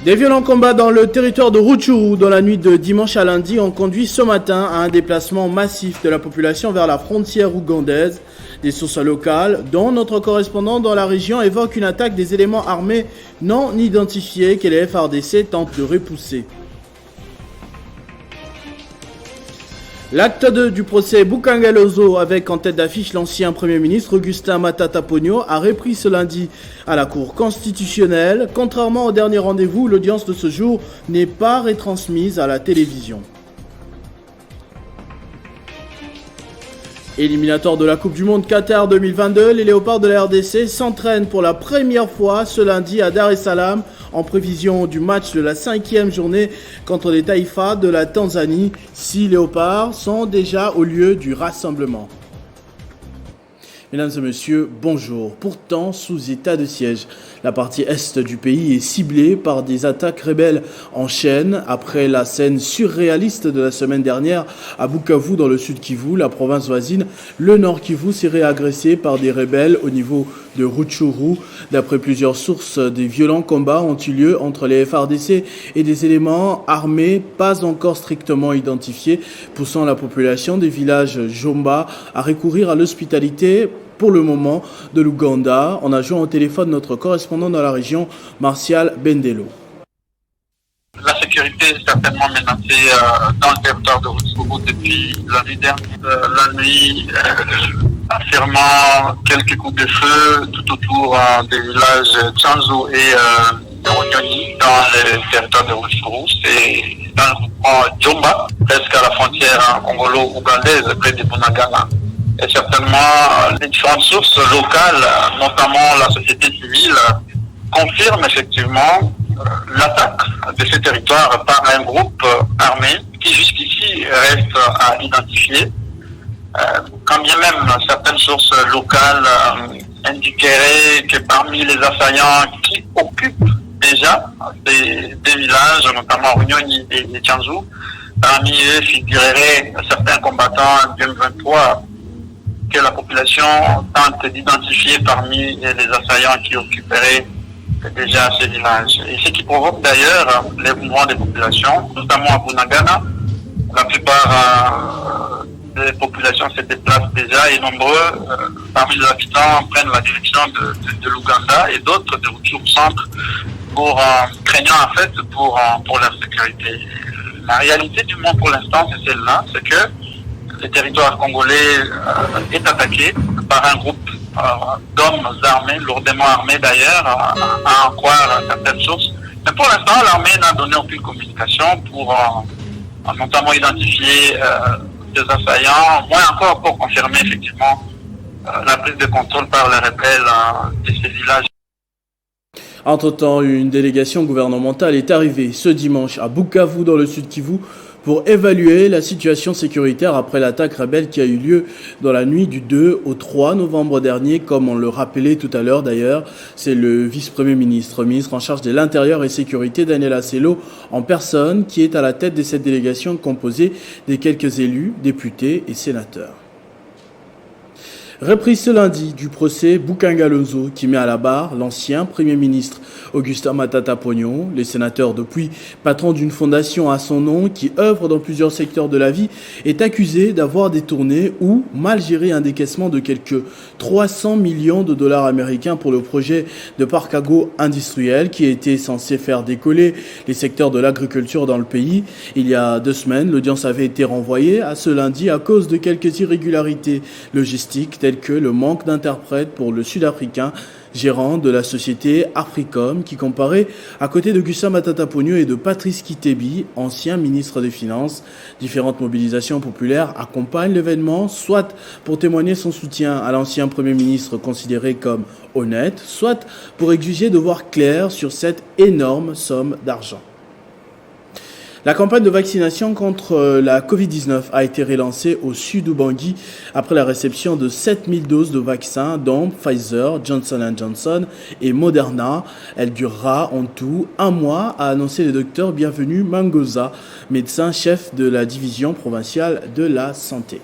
Des violents combats dans le territoire de Rutshuru dans la nuit de dimanche à lundi ont conduit ce matin à un déplacement massif de la population vers la frontière ougandaise. Des sources locales, dont notre correspondant dans la région, évoquent une attaque des éléments armés non identifiés que les FARDC tentent de repousser. L'acte 2 du procès Bukangalozo avec en tête d'affiche l'ancien Premier ministre Augustin Matata Ponyo a repris ce lundi à la Cour constitutionnelle. Contrairement au dernier rendez-vous, l'audience de ce jour n'est pas retransmise à la télévision. Éliminatoire de la Coupe du Monde Qatar 2022, les Léopards de la RDC s'entraînent pour la première fois ce lundi à Dar es Salaam en prévision du match de la 5e journée contre les Taïfas de la Tanzanie. 6 Léopards sont déjà au lieu du rassemblement. Mesdames et messieurs, bonjour. Pourtant, sous état de siège, la partie est du pays est ciblée par des attaques rebelles en chaîne. Après la scène surréaliste de la semaine dernière à Bukavu, dans le sud Kivu, la province voisine, le nord Kivu serait agressé par des rebelles au niveau de Rutshuru. D'après plusieurs sources, des violents combats ont eu lieu entre les FARDC et des éléments armés pas encore strictement identifiés, poussant la population des villages Jomba à recourir à l'hospitalité pour le moment de l'Ouganda. On a joint au téléphone notre correspondant dans la région, Martial Bendelo. La sécurité est certainement menacée dans le territoire de Rutshuru depuis la nuit dernière. La nuit, affirmant quelques coups de feu tout autour des villages Tchanzu et Ronyoni dans le territoire de Rutshuru. C'est dans le groupement Jomba, presque à la frontière congolo-ougandaise, près de Bunagana. Et certainement, les différentes sources locales, notamment la société civile, confirment effectivement l'attaque de ces territoires par un groupe armé qui jusqu'ici reste à identifier. Quand bien même certaines sources locales indiqueraient que parmi les assaillants qui occupent déjà des villages, notamment Runyoni et Tchanzu, parmi eux figureraient certains combattants du M23 que la population tente d'identifier parmi les assaillants qui occuperaient déjà ces villages. Et ce qui provoque d'ailleurs les mouvements des populations, notamment à Bunagana. La plupart des populations se déplacent déjà et nombreux parmi les habitants prennent la direction de l'Ouganda et d'autres de Rutshuru centre pour craignant en fait pour leur sécurité. La réalité du monde pour l'instant c'est celle-là, c'est que le territoire congolais est attaqué par un groupe d'hommes armés, lourdement armés d'ailleurs, à en croire certaines sources. Mais pour l'instant, l'armée n'a donné aucune communication pour notamment identifier des assaillants, moins encore pour confirmer effectivement la prise de contrôle par les rebelles de ces villages. Entre-temps, une délégation gouvernementale est arrivée ce dimanche à Bukavu, dans le sud Kivu, pour évaluer la situation sécuritaire après l'attaque rebelle qui a eu lieu dans la nuit du 2 au 3 novembre dernier, comme on le rappelait tout à l'heure d'ailleurs. C'est le vice-premier ministre en charge de l'Intérieur et Sécurité, Daniel Assello, en personne, qui est à la tête de cette délégation composée des quelques élus, députés et sénateurs. Reprise ce lundi du procès Bukangalozo qui met à la barre l'ancien Premier ministre Augustin Matata Ponyo. Les sénateurs, depuis patron d'une fondation à son nom qui œuvre dans plusieurs secteurs de la vie, est accusé d'avoir détourné ou mal géré un décaissement de quelques 300 millions de dollars américains pour le projet de parc agro-industriel qui était censé faire décoller les secteurs de l'agriculture dans le pays. Il y a 2 semaines, l'audience avait été renvoyée à ce lundi à cause de quelques irrégularités logistiques telles que le manque d'interprètes pour le Sud-Africain gérant de la société Africom qui comparait à côté de Augustin Matata Ponyo et de Patrice Kitebi, ancien ministre des Finances. Différentes mobilisations populaires accompagnent l'événement, soit pour témoigner son soutien à l'ancien Premier ministre considéré comme honnête, soit pour exiger de voir clair sur cette énorme somme d'argent. La campagne de vaccination contre la Covid-19 a été relancée au sud Ubangi après la réception de 7000 doses de vaccins, dont Pfizer, Johnson & Johnson et Moderna. Elle durera en tout 1 mois, a annoncé le docteur Bienvenu Mangoza, médecin chef de la division provinciale de la santé.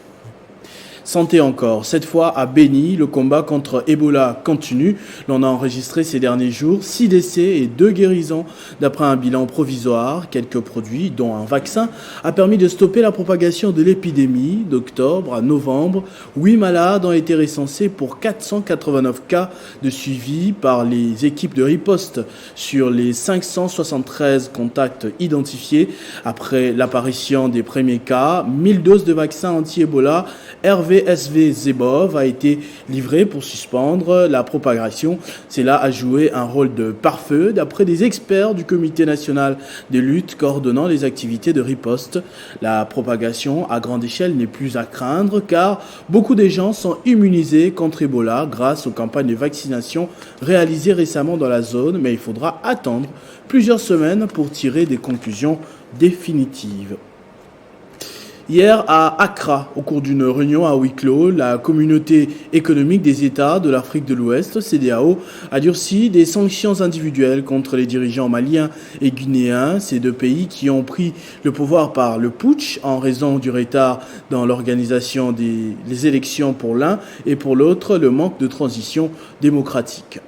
Santé encore. Cette fois à Béni, le combat contre Ebola continue. L'on a enregistré ces derniers jours 6 décès et 2 guérisons. D'après un bilan provisoire, quelques produits, dont un vaccin, a permis de stopper la propagation de l'épidémie. D'octobre à novembre, 8 malades ont été recensés pour 489 cas de suivi par les équipes de riposte sur les 573 contacts identifiés. Après l'apparition des premiers cas, 1000 doses de vaccin anti-Ebola RVSV Zebov a été livrée pour suspendre la propagation. Cela a joué un rôle de pare-feu d'après des experts du Comité national de lutte coordonnant les activités de riposte. La propagation à grande échelle n'est plus à craindre car beaucoup de gens sont immunisés contre Ebola grâce aux campagnes de vaccination réalisées récemment dans la zone, mais il faudra attendre plusieurs semaines pour tirer des conclusions définitives. Hier, à Accra, au cours d'une réunion à huis clos, la communauté économique des États de l'Afrique de l'Ouest, CEDEAO, a durci des sanctions individuelles contre les dirigeants maliens et guinéens, ces deux pays qui ont pris le pouvoir par le putsch en raison du retard dans l'organisation des élections pour l'un et pour l'autre, le manque de transition démocratique.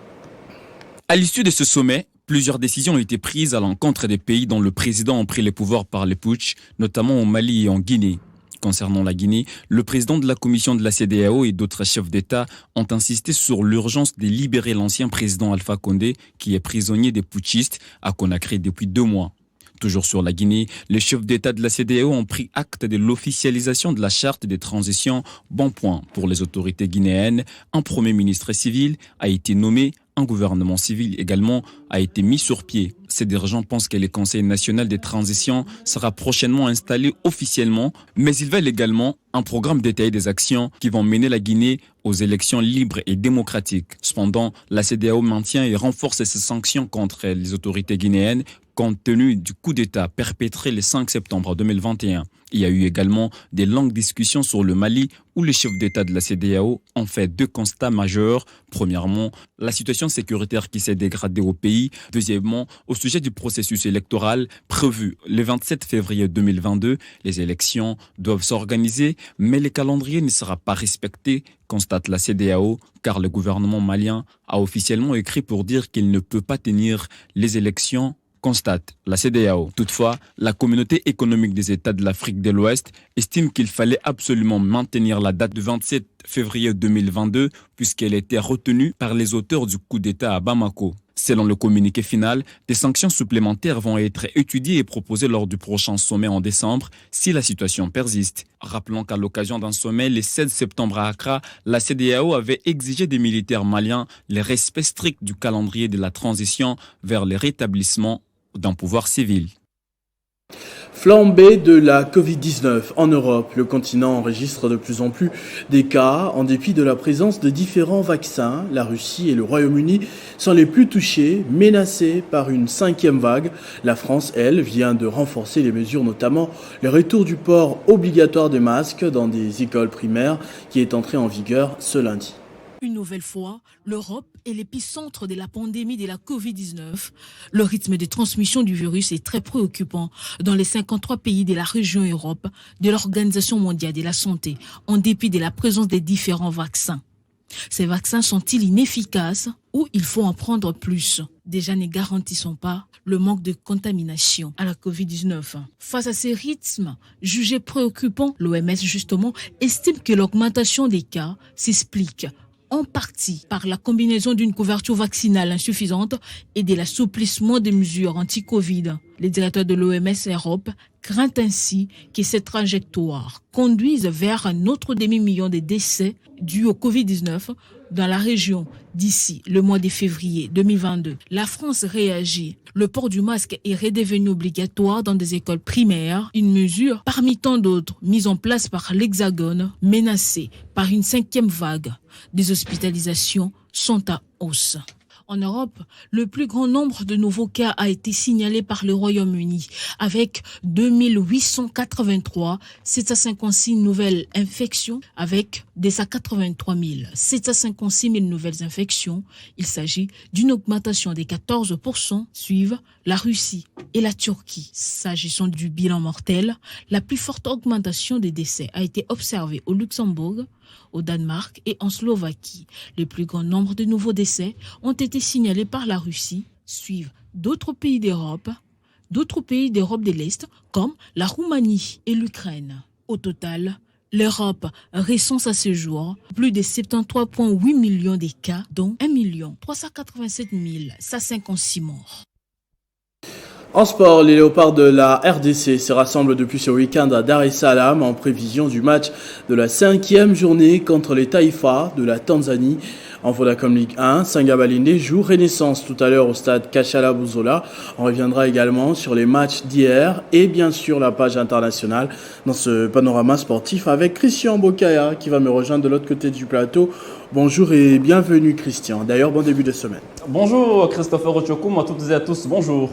À l'issue de ce sommet, plusieurs décisions ont été prises à l'encontre des pays dont le président a pris les pouvoirs par le putsch, notamment au Mali et en Guinée. Concernant la Guinée, le président de la commission de la CEDEAO et d'autres chefs d'État ont insisté sur l'urgence de libérer l'ancien président Alpha Condé, qui est prisonnier des putschistes à Conakry depuis 2 mois. Toujours sur la Guinée, les chefs d'État de la CEDEAO ont pris acte de l'officialisation de la charte des transitions Bon Point pour les autorités guinéennes. Un premier ministre civil a été nommé. Un gouvernement civil également a été mis sur pied. Ces dirigeants pensent que le Conseil national des transitions sera prochainement installé officiellement, mais ils veulent également un programme détaillé des actions qui vont mener la Guinée aux élections libres et démocratiques. Cependant, la CEDEAO maintient et renforce ses sanctions contre les autorités guinéennes compte tenu du coup d'État perpétré le 5 septembre 2021. Il y a eu également des longues discussions sur le Mali où les chefs d'État de la CEDEAO ont fait 2 constats majeurs. Premièrement, la situation sécuritaire qui s'est dégradée au pays. Deuxièmement, au sujet du processus électoral prévu le 27 février 2022, les élections doivent s'organiser, mais le calendrier ne sera pas respecté, constate la CEDEAO, car le gouvernement malien a officiellement écrit pour dire qu'il ne peut pas tenir les élections, constate la CEDEAO. Toutefois, la communauté économique des États de l'Afrique de l'Ouest estime qu'il fallait absolument maintenir la date du 27 février 2022 puisqu'elle était retenue par les auteurs du coup d'État à Bamako. Selon le communiqué final, des sanctions supplémentaires vont être étudiées et proposées lors du prochain sommet en décembre si la situation persiste. Rappelons qu'à l'occasion d'un sommet le 16 septembre à Accra, la CEDEAO avait exigé des militaires maliens le respect strict du calendrier de la transition vers le rétablissement d'un pouvoir civil. Flambée de la Covid-19 en Europe, le continent enregistre de plus en plus des cas en dépit de la présence de différents vaccins. La Russie et le Royaume-Uni sont les plus touchés, menacés par une 5e vague. La France, elle, vient de renforcer les mesures, notamment le retour du port obligatoire des masques dans des écoles primaires qui est entré en vigueur ce lundi. Une nouvelle fois, l'Europe est l'épicentre de la pandémie de la Covid-19. Le rythme de transmission du virus est très préoccupant dans les 53 pays de la région Europe de l'Organisation mondiale de la santé, en dépit de la présence des différents vaccins. Ces vaccins sont-ils inefficaces ou il faut en prendre plus? Déjà ne garantissant pas le manque de contamination à la Covid-19. Face à ces rythmes jugés préoccupants, l'OMS justement estime que l'augmentation des cas s'explique en partie par la combinaison d'une couverture vaccinale insuffisante et de l'assouplissement des mesures anti-Covid. Les directeurs de l'OMS Europe craignent ainsi que cette trajectoire conduise vers un autre demi-million de décès dus au Covid-19 dans la région d'ici le mois de février 2022. La France réagit. Le port du masque est redevenu obligatoire dans des écoles primaires, une mesure parmi tant d'autres mise en place par l'Hexagone, menacée par une 5e vague. Des hospitalisations sont à hausse. En Europe, le plus grand nombre de nouveaux cas a été signalé par le Royaume-Uni, avec 2883, 756 nouvelles infections, avec 283 756 000 nouvelles infections. Il s'agit d'une augmentation des 14%, suivent la Russie et la Turquie. S'agissant du bilan mortel, la plus forte augmentation des décès a été observée au Luxembourg, au Danemark et en Slovaquie. Le plus grand nombre de nouveaux décès ont été signalés par la Russie, suivent d'autres pays d'Europe de l'Est comme la Roumanie et l'Ukraine. Au total, l'Europe recense à ce jour plus de 73,8 millions de cas, dont 1 387 156 morts. En sport, les léopards de la RDC se rassemblent depuis ce week-end à Dar es Salaam en prévision du match de la 5e journée contre les Taifa de la Tanzanie. En Vodacom Ligue 1, Sangabalinde joue Renaissance tout à l'heure au stade Kachala Bouzola. On reviendra également sur les matchs d'hier et bien sûr la page internationale dans ce panorama sportif avec Christian Bokaya qui va me rejoindre de l'autre côté du plateau. Bonjour et bienvenue Christian. D'ailleurs, bon début de semaine. Bonjour Christopher Ochokoum, à toutes et à tous, bonjour.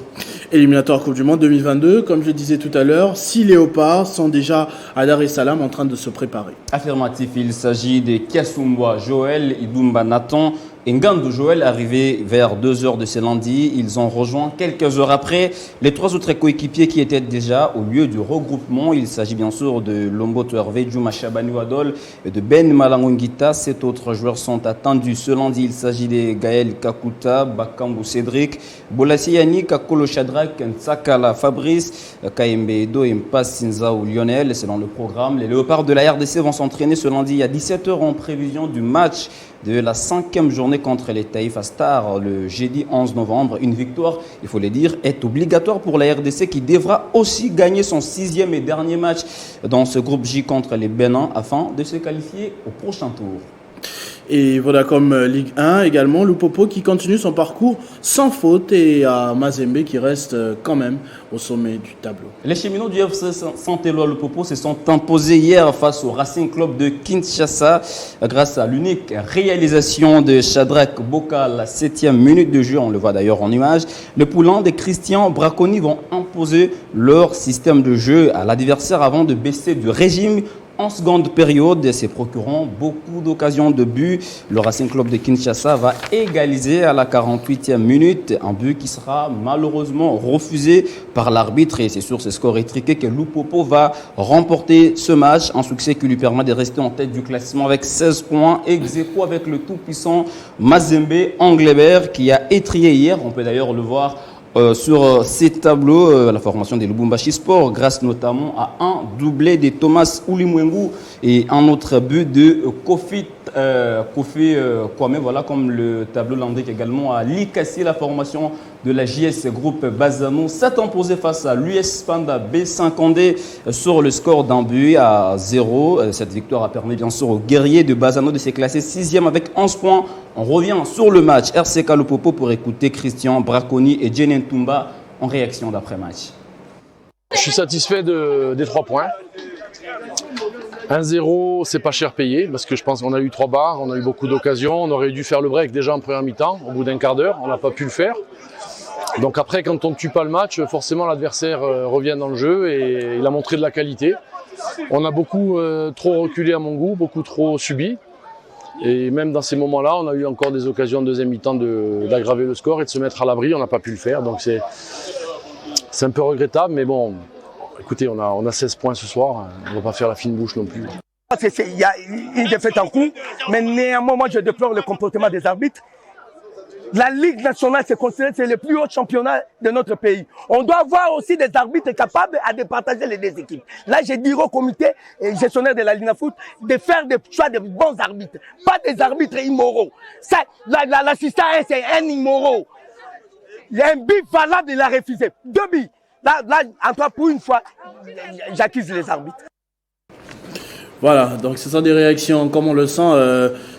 Éliminatoire Coupe du Monde 2022, comme je disais tout à l'heure, 6 léopards sont déjà à Dar es Salaam en train de se préparer. Affirmatif, il s'agit de Kiasumwa Joël, Idumba Nathan et Ngandou Joël, arrivés vers 2h de ce lundi. Ils ont rejoint quelques heures après les 3 autres coéquipiers qui étaient déjà au lieu du regroupement. Il s'agit bien sûr de Lomboto Hervé, Juma Chabani Wadol et de Ben Malangongita. 7 autres joueurs sont attendus ce lundi. Il s'agit de Gaël Kakuta, Bakambu Cédric, Bolassi Yannick, Akolo Shadrach, Ntsakala Fabrice, Kaembe Edo et Mpas Sinzao Lionel. Selon le programme, les léopards de la RDC vont s'entraîner ce lundi à 17h en prévision du match de la 5e journée contre les Taifa Stars le jeudi 11 novembre. Une victoire, il faut le dire, est obligatoire pour la RDC qui devra aussi gagner son 6e et dernier match dans ce groupe J contre les Bénins afin de se qualifier au prochain tour. Et Vodacom Ligue 1 également, Lupopo qui continue son parcours sans faute et à Mazembe qui reste quand même au sommet du tableau. Les cheminots du FC Saint-Éloi Lupopo se sont imposés hier face au Racing Club de Kinshasa grâce à l'unique réalisation de Shadrach Boka à la 7e minute de jeu. On le voit d'ailleurs en image. Les poulains de Christian Braconi vont imposer leur système de jeu à l'adversaire avant de baisser du régime. En seconde période, se procurant beaucoup d'occasions de but. Le Racing Club de Kinshasa va égaliser à la 48e minute, un but qui sera malheureusement refusé par l'arbitre. Et c'est sur ce score étriqué que Lupopo va remporter ce match. Un succès qui lui permet de rester en tête du classement avec 16 points, ex-aequo avec le tout-puissant Mazembe Anglebert qui a étrié hier. On peut d'ailleurs le voir sur ces tableaux, la formation des Lubumbashi Sport, grâce notamment à un doublé de Thomas Ulimwengu et un autre but de Kofi Kwame, voilà comme le tableau l'indique également à Likassi, la formation de la JS Groupe Bazano s'est imposé face à l'US Panda B50 sur le score d'un but à 0. Cette victoire a permis bien sûr aux guerriers de Bazano de se classer 6e avec 11 points. On revient sur le match RCK Lupopo pour écouter Christian Braconi et Jenin Tumba en réaction d'après-match. Je suis satisfait des 3 points. 1-0, c'est pas cher payé parce que je pense qu'on a eu 3 barres, on a eu beaucoup d'occasions. On aurait dû faire le break déjà en première mi-temps, au bout d'un quart d'heure. On n'a pas pu le faire. Donc après, quand on ne tue pas le match, forcément l'adversaire revient dans le jeu et il a montré de la qualité. On a beaucoup trop reculé à mon goût, beaucoup trop subi. Et même dans ces moments-là, on a eu encore des occasions en deuxième mi-temps d'aggraver le score et de se mettre à l'abri. On n'a pas pu le faire. Donc c'est un peu regrettable, mais bon, écoutez, on a 16 points ce soir. On ne va pas faire la fine bouche non plus. Il y a une défaite en cours, mais néanmoins, moi je déplore le comportement des arbitres. La Ligue nationale, c'est le plus haut championnat de notre pays. On doit avoir aussi des arbitres capables à départager les deux équipes. Là, je dirais au comité gestionnaire de la Ligue Foot de faire des choix de bons arbitres, pas des arbitres immoraux. Ça, l'assistant, c'est un immoraux. Il y a un but valable, il a refusé. 2 buts. Là, pour une fois, j'accuse les arbitres. Voilà, donc ce sont des réactions, comme on le sent,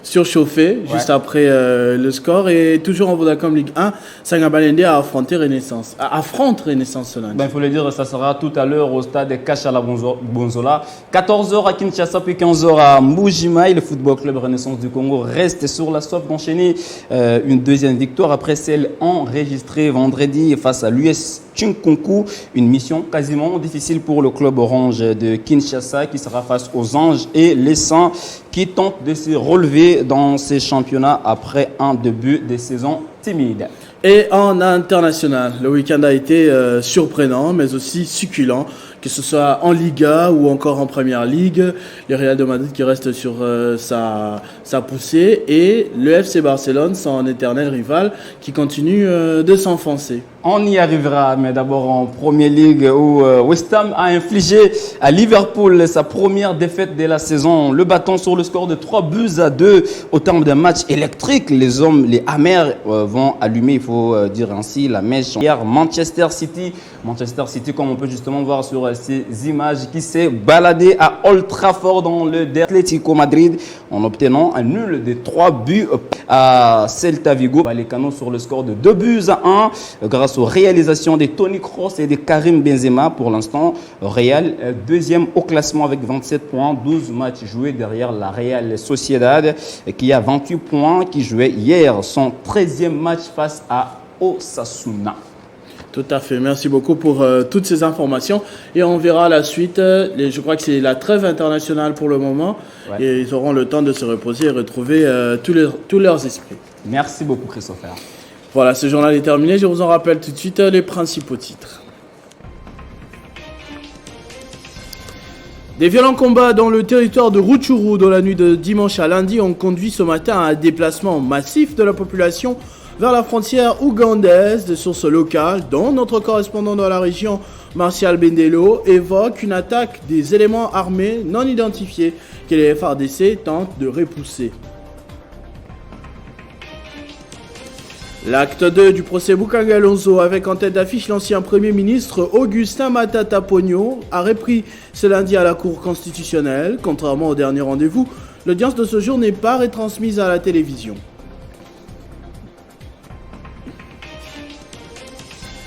surchauffées, juste après le score. Et toujours en Vodacom Ligue 1, Sangabalende affronte Renaissance ce lundi. Il faut le dire, ça sera tout à l'heure au stade Kachala Bonzola. 14h à Kinshasa, puis 15h à Mbujimai. Le Football Club Renaissance du Congo reste sur la soif d'enchaîner une deuxième victoire après celle enregistrée vendredi face à l'US Tchinkonku. Une mission quasiment difficile pour le club orange de Kinshasa qui sera face aux Anges et les Saints qui tentent de se relever dans ces championnats après un début de saison timide. Et en international, le week-end a été surprenant mais aussi succulent, que ce soit en Liga ou encore en Première Ligue. Le Real de Madrid qui reste sur sa poussée et le FC Barcelone, son éternel rival, qui continue de s'enfoncer. On y arrivera, mais d'abord en Premier League où West Ham a infligé à Liverpool sa première défaite de la saison, le battant sur le score de 3-2 au terme d'un match électrique. Les hommes, les amers, vont allumer, il faut dire ainsi, la mèche. Hier, Manchester City, comme on peut justement voir sur ces images, qui s'est baladé à Old Trafford dans le Atlético Madrid en obtenant un nul de 3-2 à Celta Vigo. Vallecano sur le score de 2-1 grâce aux réalisations de Toni Kroos et de Karim Benzema. Pour l'instant, Real deuxième au classement avec 27 points, 12 matchs joués derrière la Real Sociedad qui a 28 points, qui jouait hier son 13e match face à Osasuna. Tout à fait. Merci beaucoup pour toutes ces informations. Et on verra la suite. Je crois que c'est la trêve internationale pour le moment. Ouais. Et ils auront le temps de se reposer et retrouver tous leurs esprits. Merci beaucoup, Christopher. Voilà, ce journal est terminé. Je vous en rappelle tout de suite les principaux titres. Des violents combats dans le territoire de Rutshuru dans la nuit de dimanche à lundi ont conduit ce matin à un déplacement massif de la population vers la frontière ougandaise. Des sources locales, dont notre correspondant dans la région, Martial Bendelo, évoque une attaque des éléments armés non identifiés que les FARDC tentent de repousser. L'acte 2 du procès Bukanga Alonso, avec en tête d'affiche l'ancien Premier ministre Augustin Matata Ponyo, a repris ce lundi à la Cour constitutionnelle. Contrairement au dernier rendez-vous, l'audience de ce jour n'est pas retransmise à la télévision.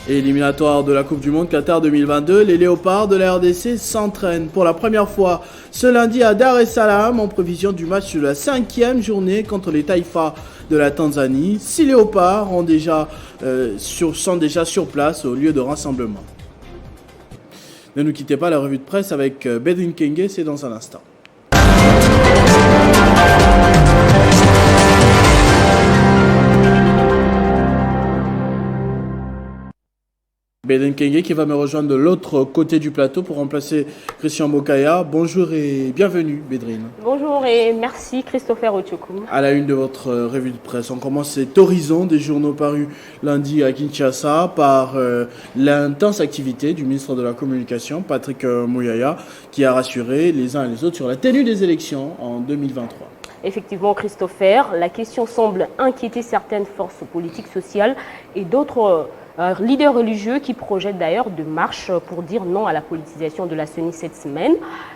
Éliminatoire de la Coupe du Monde Qatar 2022, les Léopards de la RDC s'entraînent pour la première fois ce lundi à Dar es Salaam en prévision du match de la 5e journée contre les Taïfas de la Tanzanie. 6 Léopards sont déjà sur place au lieu de rassemblement. Ne nous quittez pas, la revue de presse avec Bedrin Kenge, c'est dans un instant. Bedrin Kenge qui va me rejoindre de l'autre côté du plateau pour remplacer Christian Bokaya. Bonjour et bienvenue Bedrin. Bonjour et merci Christopher Ochokum. À la une de votre revue de presse, on commence cet horizon des journaux parus lundi à Kinshasa par l'intense activité du ministre de la Communication, Patrick Muyaya, qui a rassuré les uns et les autres sur la tenue des élections en 2023. Effectivement, Christopher, la question semble inquiéter certaines forces politiques, sociales et d'autres leaders religieux qui projettent d'ailleurs de marche pour dire non à la politisation de la CENI cette semaine.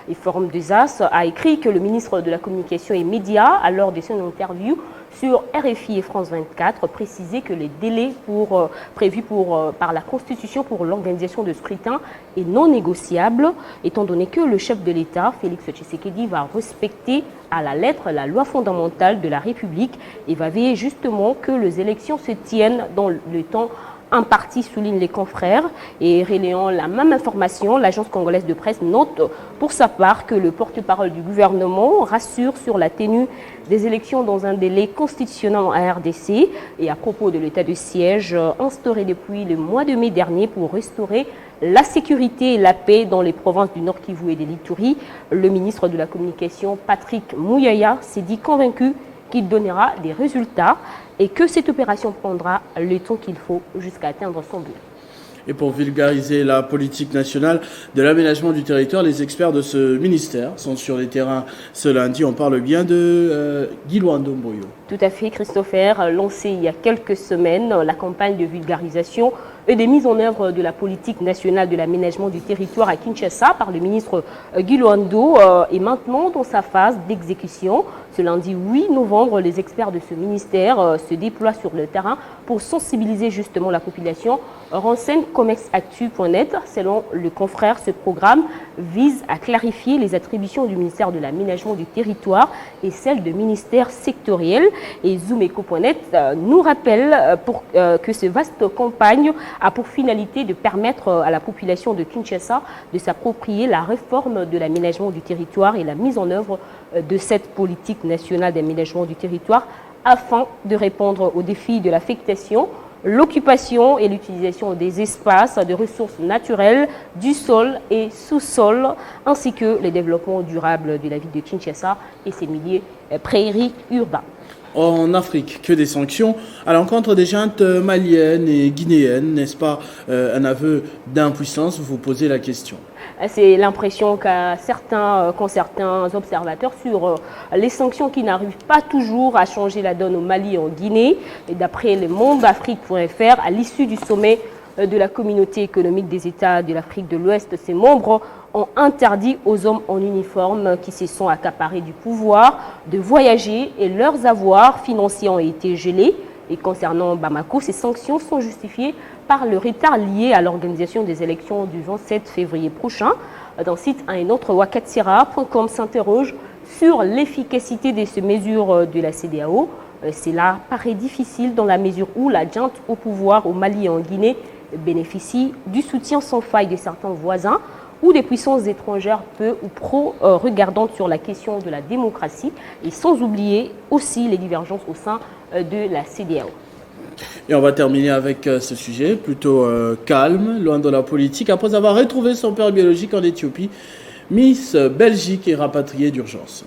Et Forum des As a écrit que le ministre de la Communication et Médias, lors de son interview sur RFI et France 24, précisait que les délais prévus par la Constitution pour l'organisation de scrutin est non négociable, étant donné que le chef de l'État, Félix Tshisekedi, va respecter à la lettre la loi fondamentale de la République et va veiller justement que les élections se tiennent dans le temps imparti, soulignent les confrères. Et relayant la même information, l'agence congolaise de presse note pour sa part que le porte-parole du gouvernement rassure sur la tenue des élections dans un délai constitutionnel en RDC. Et à propos de l'état de siège instauré depuis le mois de mai dernier pour restaurer la sécurité et la paix dans les provinces du Nord Kivu et de l'Ituri, le ministre de la Communication, Patrick Muyaya, s'est dit convaincu qu'il donnera des résultats et que cette opération prendra le temps qu'il faut jusqu'à atteindre son but. Et pour vulgariser la politique nationale de l'aménagement du territoire, les experts de ce ministère sont sur les terrains ce lundi. On parle bien de Guy Luando Mboyo. Tout à fait, Christopher. Lancé il y a quelques semaines, la campagne de vulgarisation et des mises en œuvre de la politique nationale de l'aménagement du territoire à Kinshasa par le ministre Guy Luando est maintenant dans sa phase d'exécution. Ce lundi 8 novembre, les experts de ce ministère se déploient sur le terrain pour sensibiliser justement la population. Renseigne comexactu.net. Selon le confrère, ce programme vise à clarifier les attributions du ministère de l'aménagement du territoire et celles de ministères sectoriels. Et Zoomeko.net nous rappelle que ce vaste campagne a pour finalité de permettre à la population de Kinshasa de s'approprier la réforme de l'aménagement du territoire et la mise en œuvre de cette politique nationale d'aménagement du territoire afin de répondre aux défis de l'affectation, l'occupation et l'utilisation des espaces, de ressources naturelles, du sol et sous-sol, ainsi que le développement durable de la ville de Kinshasa et ses milieux prairies urbains. En Afrique, que des sanctions à l'encontre des juntes maliennes et guinéennes, n'est-ce pas un aveu d'impuissance? Vous vous posez la question. C'est l'impression qu'ont certains observateurs sur les sanctions qui n'arrivent pas toujours à changer la donne au Mali et en Guinée. Et d'après le mondeafrique.fr, à l'issue du sommet de la communauté économique des États de l'Afrique de l'Ouest, ses membres ont interdit aux hommes en uniforme qui se sont accaparés du pouvoir de voyager et leurs avoirs financiers ont été gelés. Et concernant Bamako, ces sanctions sont justifiées par le retard lié à l'organisation des élections du 27 février prochain. D'un site à un autre, wakatsira.com s'interroge sur l'efficacité de ces mesures de la CEDEAO. Cela paraît difficile dans la mesure où la junte au pouvoir au Mali et en Guinée bénéficie du soutien sans faille de certains voisins ou des puissances étrangères peu ou pro regardantes sur la question de la démocratie et sans oublier aussi les divergences au sein de la CEDEAO. Et on va terminer avec ce sujet plutôt calme, loin de la politique. Après avoir retrouvé son père biologique en Éthiopie, Miss Belgique est rapatriée d'urgence.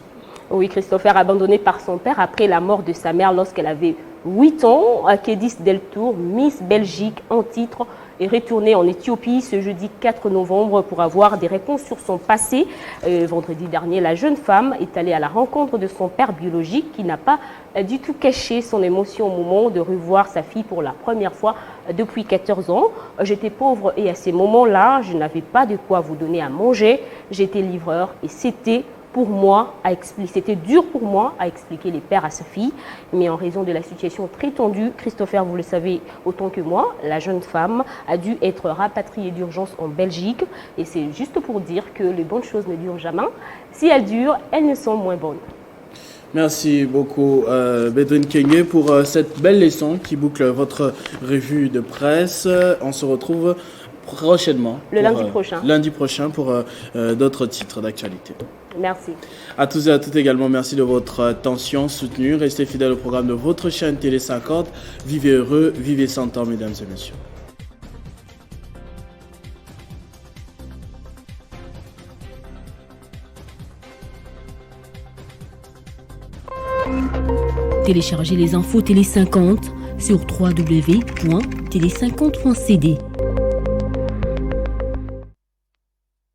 Oui, Christopher, abandonné par son père après la mort de sa mère lorsqu'elle avait 8 ans, Kédis Deltour, Miss Belgique en titre, est retournée en Éthiopie ce jeudi 4 novembre pour avoir des réponses sur son passé. Vendredi dernier, la jeune femme est allée à la rencontre de son père biologique qui n'a pas du tout caché son émotion au moment de revoir sa fille pour la première fois depuis 14 ans. J'étais pauvre et à ces moments-là, je n'avais pas de quoi vous donner à manger. J'étais livreur et c'était dur pour moi à expliquer les pères à sa fille, mais en raison de la situation très tendue, Christopher, vous le savez autant que moi, la jeune femme a dû être rapatriée d'urgence en Belgique et c'est juste pour dire que les bonnes choses ne durent jamais. Si elles durent, elles ne sont moins bonnes. Merci beaucoup Bédrine Kenge pour cette belle leçon qui boucle votre revue de presse. On se retrouve prochainement. Lundi prochain pour d'autres titres d'actualité. Merci. À tous et à toutes également, merci de votre attention soutenue. Restez fidèles au programme de votre chaîne Télé 50. Vivez heureux, vivez 100 ans, mesdames et messieurs. Téléchargez les infos Télé 50 sur www.télé50.cd.